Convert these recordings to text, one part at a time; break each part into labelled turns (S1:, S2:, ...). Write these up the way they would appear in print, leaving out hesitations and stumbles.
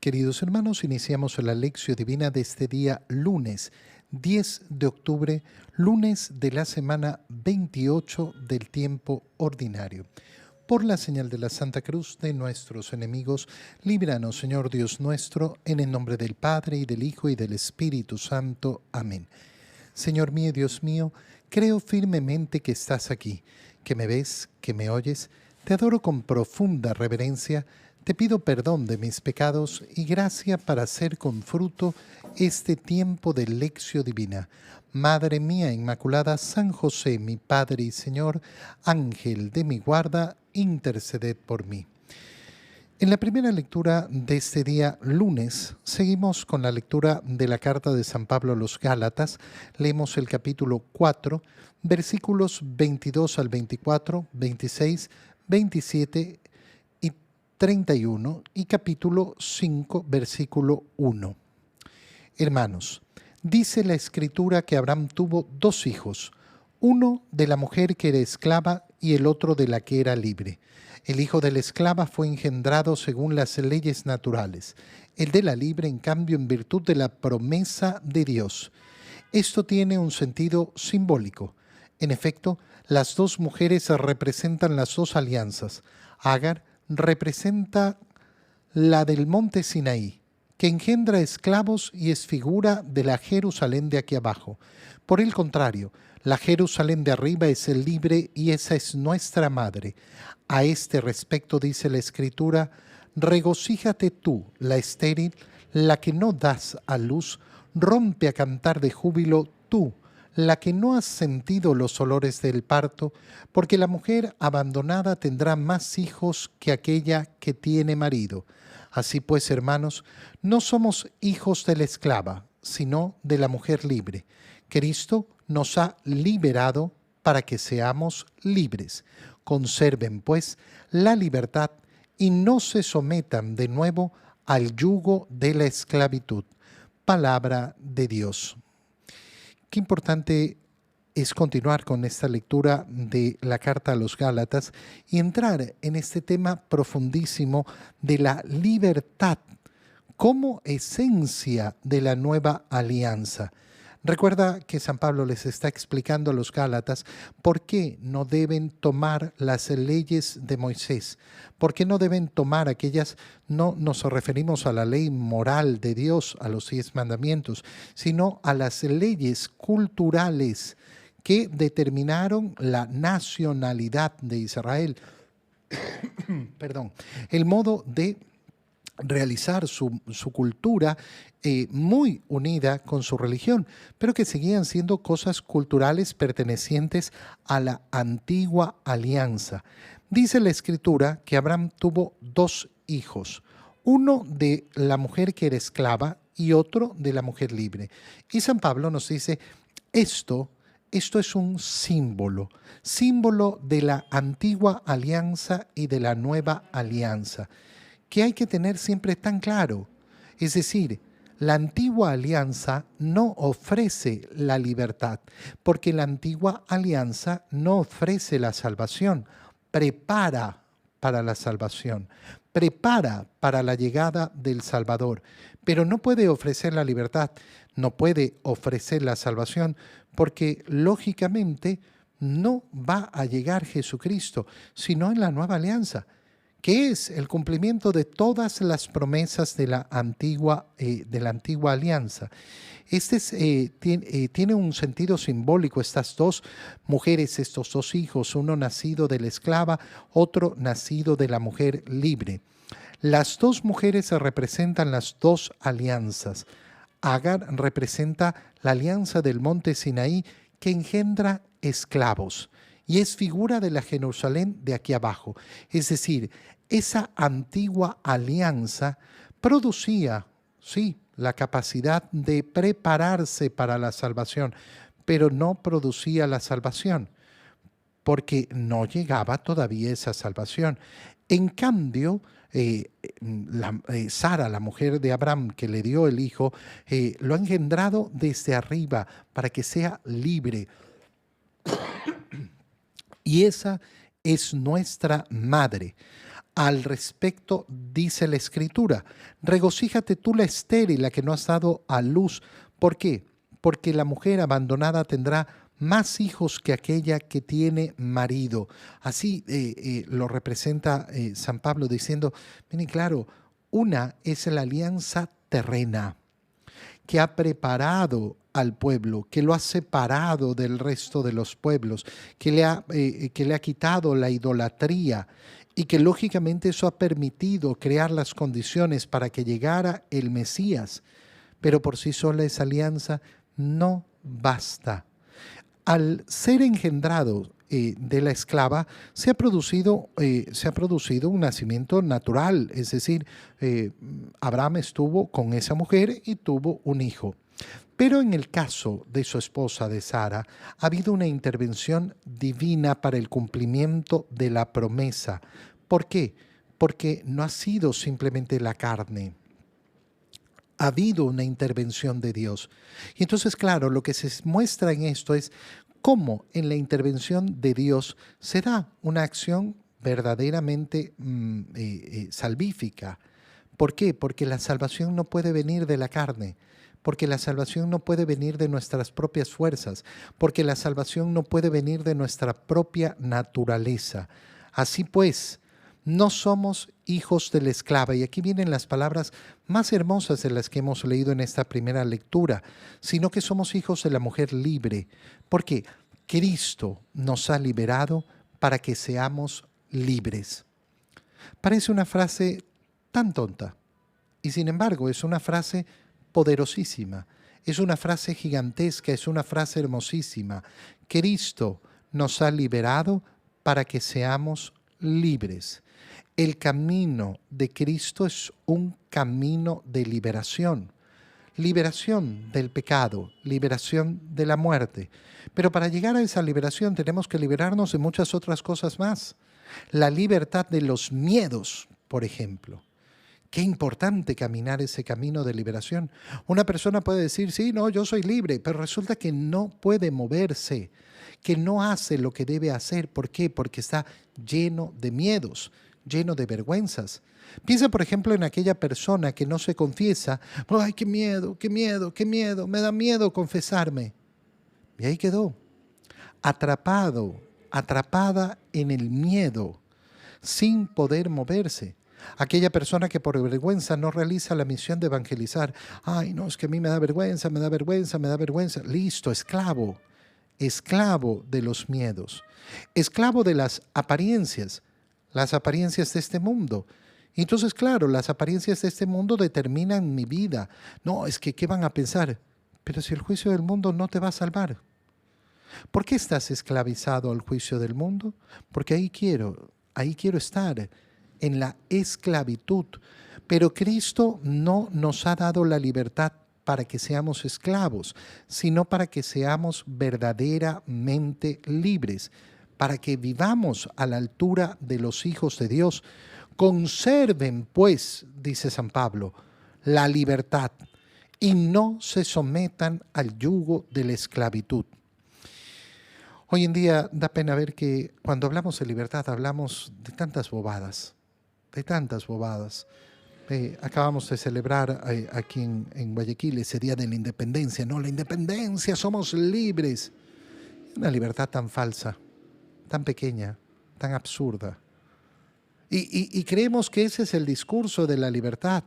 S1: Queridos hermanos, iniciamos la lección divina de este día lunes 10 de octubre, lunes de la semana 28 del tiempo ordinario. Por la señal de la Santa Cruz de nuestros enemigos, líbranos, Señor Dios nuestro, en el nombre del Padre, y del Hijo, y del Espíritu Santo. Amén. Señor mío, Dios mío, creo firmemente que estás aquí, que me ves, que me oyes. Te adoro con profunda reverencia. Te pido perdón de mis pecados y gracia para hacer con fruto este tiempo de lección divina. Madre mía Inmaculada, San José, mi Padre y Señor, Ángel de mi guarda, interceded por mí. En la primera lectura de este día lunes, seguimos con la lectura de la carta de San Pablo a los Gálatas. Leemos el capítulo 4, versículos 22 al 24, 26, 27 y 31 y capítulo 5, versículo 1. Hermanos, dice la Escritura que Abraham tuvo dos hijos, uno de la mujer que era esclava y el otro de la que era libre. El hijo de la esclava fue engendrado según las leyes naturales, el de la libre, en cambio, en virtud de la promesa de Dios. Esto tiene un sentido simbólico. En efecto, las dos mujeres representan las dos alianzas. Agar representa la del monte Sinaí, que engendra esclavos y es figura de la Jerusalén de aquí abajo. Por el contrario, la Jerusalén de arriba es el libre y esa es nuestra madre. A este respecto dice la Escritura: regocíjate tú, la estéril, la que no das a luz, rompe a cantar de júbilo tú, la que no has sentido los olores del parto, porque la mujer abandonada tendrá más hijos que aquella que tiene marido. Así pues, hermanos, no somos hijos de la esclava, sino de la mujer libre. Cristo nos ha liberado para que seamos libres. Conserven, pues, la libertad y no se sometan de nuevo al yugo de la esclavitud. Palabra de Dios. Qué importante es continuar con esta lectura de la carta a los Gálatas y entrar en este tema profundísimo de la libertad como esencia de la nueva alianza. Recuerda que San Pablo les está explicando a los Gálatas por qué no deben tomar las leyes de Moisés, por qué no deben tomar aquellas, no nos referimos a la ley moral de Dios, a los 10 mandamientos, sino a las leyes culturales que determinaron la nacionalidad de Israel. Perdón, el modo de realizar su cultura muy unida con su religión, pero que seguían siendo cosas culturales pertenecientes a la antigua alianza. Dice la Escritura que Abraham tuvo dos hijos, uno de la mujer que era esclava y otro de la mujer libre. Y San Pablo nos dice, esto es un símbolo de la antigua alianza y de la nueva alianza, que hay que tener siempre tan claro. Es decir, la antigua alianza no ofrece la libertad, porque la antigua alianza no ofrece la salvación, prepara para la salvación, prepara para la llegada del Salvador, pero no puede ofrecer la libertad, no puede ofrecer la salvación, porque lógicamente no va a llegar Jesucristo, sino en la nueva alianza, que es el cumplimiento de todas las promesas de la antigua alianza. Tiene un sentido simbólico, estas dos mujeres, estos dos hijos, uno nacido de la esclava, otro nacido de la mujer libre. Las dos mujeres representan las dos alianzas. Agar representa la alianza del monte Sinaí que engendra esclavos y es figura de la Jerusalén de aquí abajo. Es decir, esa antigua alianza producía, sí, la capacidad de prepararse para la salvación, pero no producía la salvación, porque no llegaba todavía esa salvación. En cambio, Sara, la mujer de Abraham, que le dio el hijo, lo ha engendrado desde arriba para que sea libre. Y esa es nuestra madre. Al respecto dice la Escritura: regocíjate tú la estéril, la que no has dado a luz. ¿Por qué? Porque la mujer abandonada tendrá más hijos que aquella que tiene marido. Así lo representa San Pablo diciendo, miren, claro, una es la alianza terrena que ha preparado al pueblo, que lo ha separado del resto de los pueblos, que le ha quitado la idolatría y que lógicamente eso ha permitido crear las condiciones para que llegara el Mesías. Pero por sí sola esa alianza no basta. Al ser engendrado de la esclava, se ha producido un nacimiento natural, es decir, Abraham estuvo con esa mujer y tuvo un hijo. Pero en el caso de su esposa, de Sara, ha habido una intervención divina para el cumplimiento de la promesa. ¿Por qué? Porque no ha sido simplemente la carne. Ha habido una intervención de Dios. Y entonces, claro, lo que se muestra en esto es cómo en la intervención de Dios se da una acción verdaderamente salvífica. ¿Por qué? Porque la salvación no puede venir de la carne, porque la salvación no puede venir de nuestras propias fuerzas, porque la salvación no puede venir de nuestra propia naturaleza. Así pues, no somos hijos de la esclava, y aquí vienen las palabras más hermosas de las que hemos leído en esta primera lectura, sino que somos hijos de la mujer libre, porque Cristo nos ha liberado para que seamos libres. Parece una frase tan tonta, y sin embargo es una frase poderosísima, es una frase gigantesca, es una frase hermosísima. Cristo nos ha liberado para que seamos libres. El camino de Cristo es un camino de liberación. Liberación del pecado, liberación de la muerte. Pero para llegar a esa liberación tenemos que liberarnos de muchas otras cosas más. La libertad de los miedos, por ejemplo. Qué importante caminar ese camino de liberación. Una persona puede decir, sí, no, yo soy libre, pero resulta que no puede moverse, que no hace lo que debe hacer. ¿Por qué? Porque está lleno de miedos, lleno de vergüenzas. Piensa, por ejemplo, en aquella persona que no se confiesa. ¡Ay, qué miedo, qué miedo, qué miedo! Me da miedo confesarme. Y ahí quedó, atrapado, atrapada en el miedo, sin poder moverse. Aquella persona que por vergüenza no realiza la misión de evangelizar. Ay, no, es que a mí me da vergüenza, me da vergüenza, me da vergüenza. Listo, esclavo, esclavo de los miedos, esclavo de las apariencias de este mundo. Y entonces, claro, las apariencias de este mundo determinan mi vida. No, es que, ¿qué van a pensar? Pero si el juicio del mundo no te va a salvar. ¿Por qué estás esclavizado al juicio del mundo? Porque ahí quiero estar, en la esclavitud. Pero Cristo no nos ha dado la libertad para que seamos esclavos, sino para que seamos verdaderamente libres, para que vivamos a la altura de los hijos de Dios. Conserven, pues, dice San Pablo, la libertad y no se sometan al yugo de la esclavitud. Hoy en día da pena ver que cuando hablamos de libertad hablamos de tantas bobadas, de tantas bobadas. Acabamos de celebrar aquí en Guayaquil ese día de la independencia. No, la independencia, somos libres. Una libertad tan falsa, tan pequeña, tan absurda. Y creemos que ese es el discurso de la libertad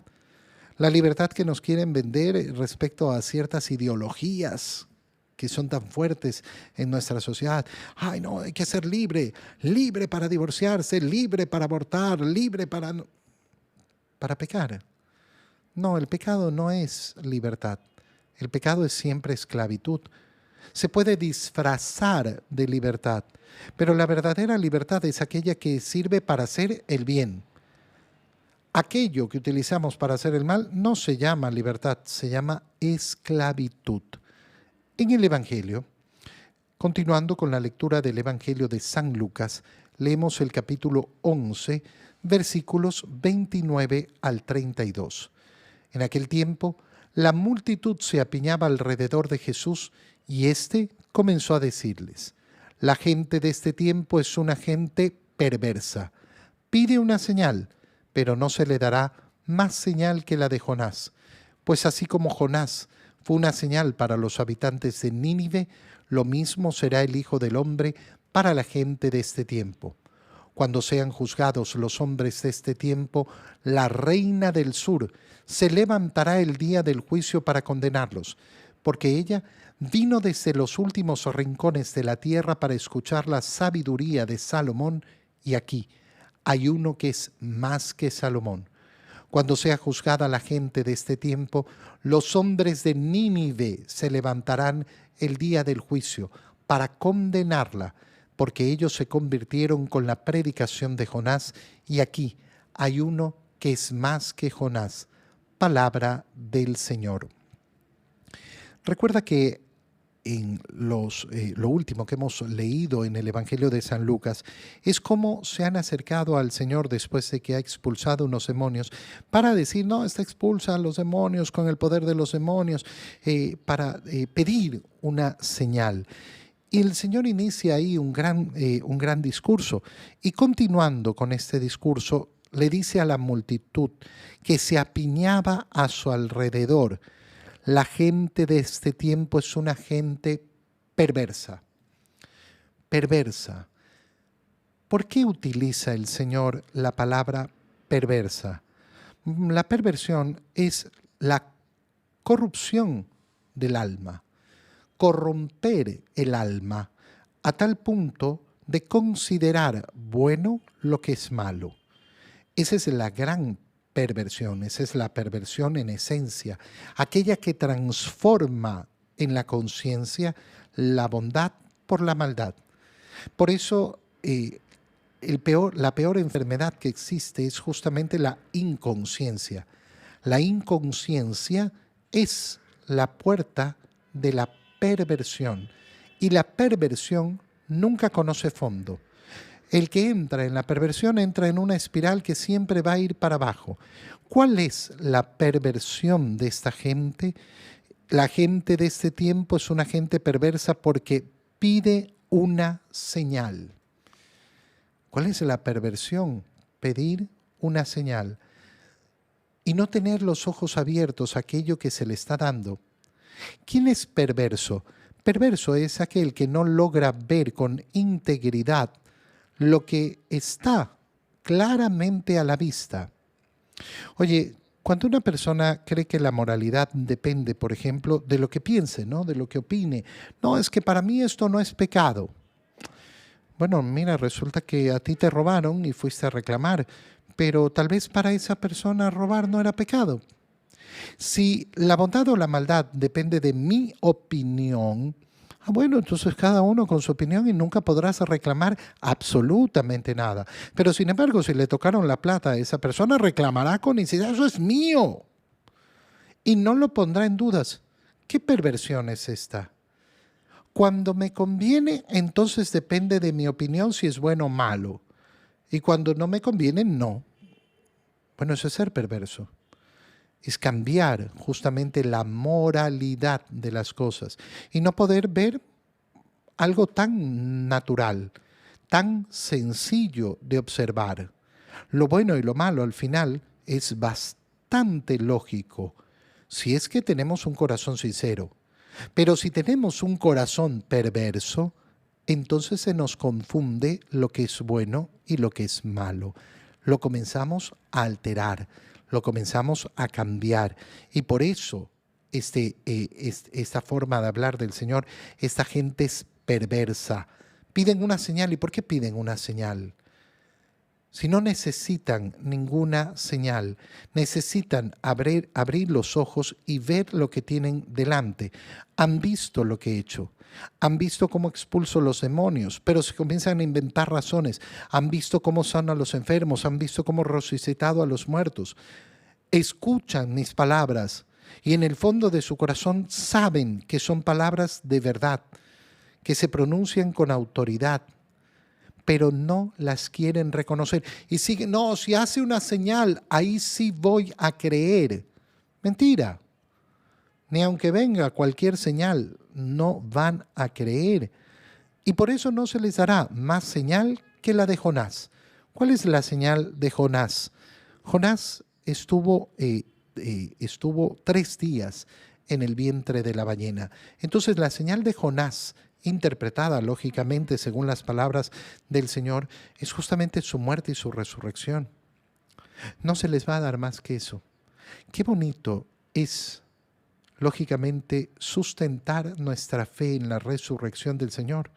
S1: que nos quieren vender respecto a ciertas ideologías que son tan fuertes en nuestra sociedad. Ay, no, hay que ser libre, libre para divorciarse, libre para abortar, libre para pecar. No, el pecado no es libertad. El pecado es siempre esclavitud. Se puede disfrazar de libertad, pero la verdadera libertad es aquella que sirve para hacer el bien. Aquello que utilizamos para hacer el mal no se llama libertad, se llama esclavitud. En el Evangelio, continuando con la lectura del Evangelio de San Lucas, leemos el capítulo 11, versículos 29 al 32. En aquel tiempo, la multitud se apiñaba alrededor de Jesús y éste comenzó a decirles: la gente de este tiempo es una gente perversa. Pide una señal, pero no se le dará más señal que la de Jonás. Pues así como Jonás fue una señal para los habitantes de Nínive, lo mismo será el Hijo del Hombre para la gente de este tiempo. Cuando sean juzgados los hombres de este tiempo, la reina del sur se levantará el día del juicio para condenarlos, porque ella vino desde los últimos rincones de la tierra para escuchar la sabiduría de Salomón, y aquí hay uno que es más que Salomón. Cuando sea juzgada la gente de este tiempo, los hombres de Nínive se levantarán el día del juicio para condenarla, porque ellos se convirtieron con la predicación de Jonás, y aquí hay uno que es más que Jonás. Palabra del Señor. Recuerda que en lo último que hemos leído en el Evangelio de San Lucas es cómo se han acercado al Señor después de que ha expulsado unos demonios para decir, no, está expulsa a los demonios con el poder de los demonios, para pedir una señal. Y el Señor inicia ahí un gran discurso, y continuando con este discurso le dice a la multitud que se apiñaba a su alrededor: la gente de este tiempo es una gente perversa. Perversa. ¿Por qué utiliza el Señor la palabra perversa? La perversión es la corrupción del alma, corromper el alma a tal punto de considerar bueno lo que es malo. Esa es la gran perversión, esa es la perversión en esencia, aquella que transforma en la conciencia la bondad por la maldad. Por eso la peor enfermedad que existe es justamente la inconsciencia. La inconsciencia es la puerta de la perversión, y la perversión nunca conoce fondo. El que entra en la perversión entra en una espiral que siempre va a ir para abajo. ¿Cuál es la perversión de esta gente? La gente de este tiempo es una gente perversa porque pide una señal. ¿Cuál es la perversión? Pedir una señal y no tener los ojos abiertos a aquello que se le está dando. ¿Quién es perverso? Perverso es aquel que no logra ver con integridad lo que está claramente a la vista. Oye, cuando una persona cree que la moralidad depende, por ejemplo, de lo que piense, ¿no? De lo que opine. No, es que para mí esto no es pecado. Bueno, mira, resulta que a ti te robaron y fuiste a reclamar, pero tal vez para esa persona robar no era pecado. Si la bondad o la maldad depende de mi opinión, bueno, entonces cada uno con su opinión y nunca podrás reclamar absolutamente nada. Pero sin embargo, si le tocaron la plata a esa persona, reclamará con insistencia: eso es mío. Y no lo pondrá en dudas. ¿Qué perversión es esta? Cuando me conviene, entonces depende de mi opinión si es bueno o malo. Y cuando no me conviene, no. Bueno, eso es ser perverso. Es cambiar justamente la moralidad de las cosas y no poder ver algo tan natural, tan sencillo de observar. Lo bueno y lo malo al final es bastante lógico si es que tenemos un corazón sincero. Pero si tenemos un corazón perverso, entonces se nos confunde lo que es bueno y lo que es malo. Lo comenzamos a alterar, lo comenzamos a cambiar. Y por eso esta forma de hablar del Señor, esta gente es perversa. Piden una señal. ¿Y por qué piden una señal? Si no necesitan ninguna señal, necesitan abrir los ojos y ver lo que tienen delante. Han visto lo que he hecho. Han visto cómo expulso los demonios, pero se comienzan a inventar razones. Han visto cómo sano a los enfermos, han visto cómo he resucitado a los muertos. Escuchan mis palabras y en el fondo de su corazón saben que son palabras de verdad, que se pronuncian con autoridad, pero no las quieren reconocer. Y siguen, no, si hace una señal, ahí sí voy a creer. Mentira. Ni aunque venga cualquier señal, no van a creer. Y por eso no se les dará más señal que la de Jonás. ¿Cuál es la señal de Jonás? Jonás estuvo 3 días en el vientre de la ballena. Entonces la señal de Jonás, interpretada lógicamente según las palabras del Señor, es justamente su muerte y su resurrección. No se les va a dar más que eso. Qué bonito es, lógicamente, sustentar nuestra fe en la resurrección del Señor.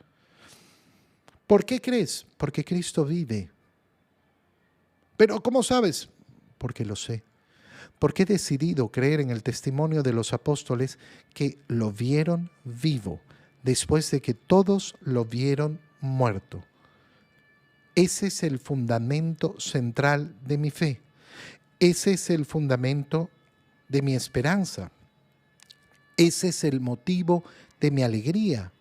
S1: ¿Por qué crees? Porque Cristo vive. ¿Pero cómo sabes? Porque lo sé. Porque he decidido creer en el testimonio de los apóstoles que lo vieron vivo, después de que todos lo vieron muerto. Ese es el fundamento central de mi fe. Ese es el fundamento de mi esperanza. Ese es el motivo de mi alegría.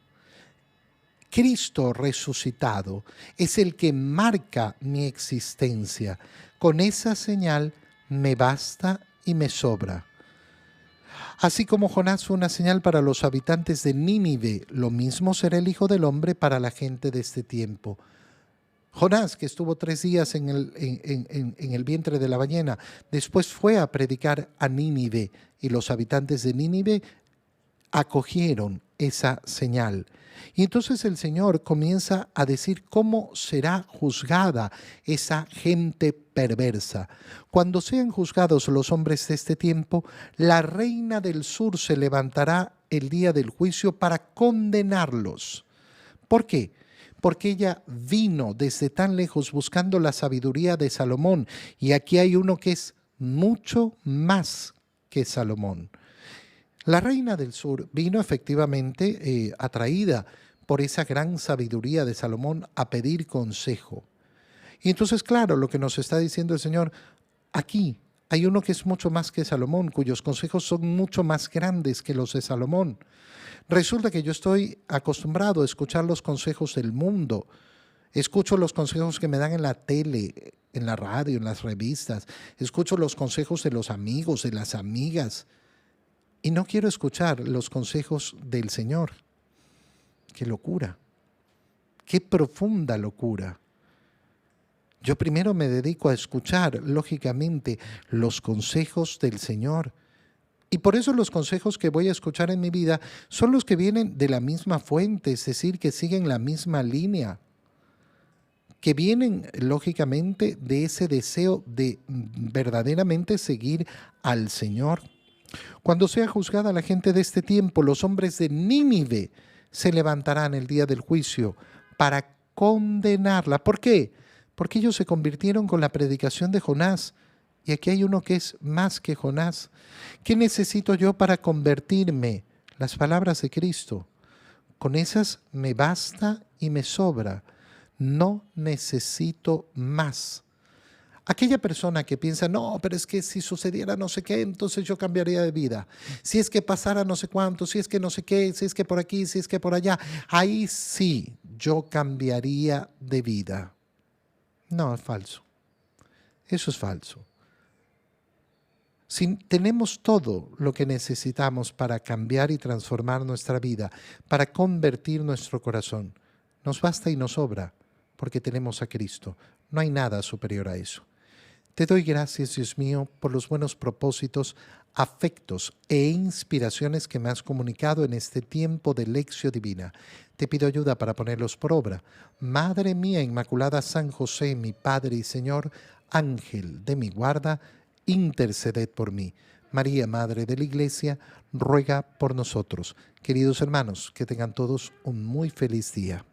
S1: Cristo resucitado es el que marca mi existencia. Con esa señal me basta y me sobra. Así como Jonás fue una señal para los habitantes de Nínive, lo mismo será el Hijo del Hombre para la gente de este tiempo. Jonás, que estuvo 3 días en el vientre de la ballena, después fue a predicar a Nínive y los habitantes de Nínive acogieron esa señal. Y entonces el Señor comienza a decir cómo será juzgada esa gente perversa. Cuando sean juzgados los hombres de este tiempo, la reina del sur se levantará el día del juicio para condenarlos. ¿Por qué? Porque ella vino desde tan lejos buscando la sabiduría de Salomón, y aquí hay uno que es mucho más que Salomón. La reina del sur vino efectivamente atraída por esa gran sabiduría de Salomón a pedir consejo. Y entonces, claro, lo que nos está diciendo el Señor, aquí hay uno que es mucho más que Salomón, cuyos consejos son mucho más grandes que los de Salomón. Resulta que yo estoy acostumbrado a escuchar los consejos del mundo. Escucho los consejos que me dan en la tele, en la radio, en las revistas. Escucho los consejos de los amigos, de las amigas. Y no quiero escuchar los consejos del Señor. ¡Qué locura! ¡Qué profunda locura! Yo primero me dedico a escuchar, lógicamente, los consejos del Señor. Y por eso los consejos que voy a escuchar en mi vida son los que vienen de la misma fuente, es decir, que siguen la misma línea, que vienen, lógicamente, de ese deseo de verdaderamente seguir al Señor. Cuando sea juzgada la gente de este tiempo, los hombres de Nínive se levantarán el día del juicio para condenarla. ¿Por qué? Porque ellos se convirtieron con la predicación de Jonás. Y aquí hay uno que es más que Jonás. ¿Qué necesito yo para convertirme? Las palabras de Cristo. Con esas me basta y me sobra. No necesito más. Aquella persona que piensa, no, pero es que si sucediera no sé qué, entonces yo cambiaría de vida. Si es que pasara no sé cuánto, si es que no sé qué, si es que por aquí, si es que por allá, ahí sí yo cambiaría de vida. No, es falso. Eso es falso. Si tenemos todo lo que necesitamos para cambiar y transformar nuestra vida, para convertir nuestro corazón, nos basta y nos sobra, porque tenemos a Cristo. No hay nada superior a eso. Te doy gracias, Dios mío, por los buenos propósitos, afectos e inspiraciones que me has comunicado en este tiempo de lección divina. Te pido ayuda para ponerlos por obra. Madre mía Inmaculada, San José, mi Padre y Señor, Ángel de mi guarda, interceded por mí. María, Madre de la Iglesia, ruega por nosotros. Queridos hermanos, que tengan todos un muy feliz día.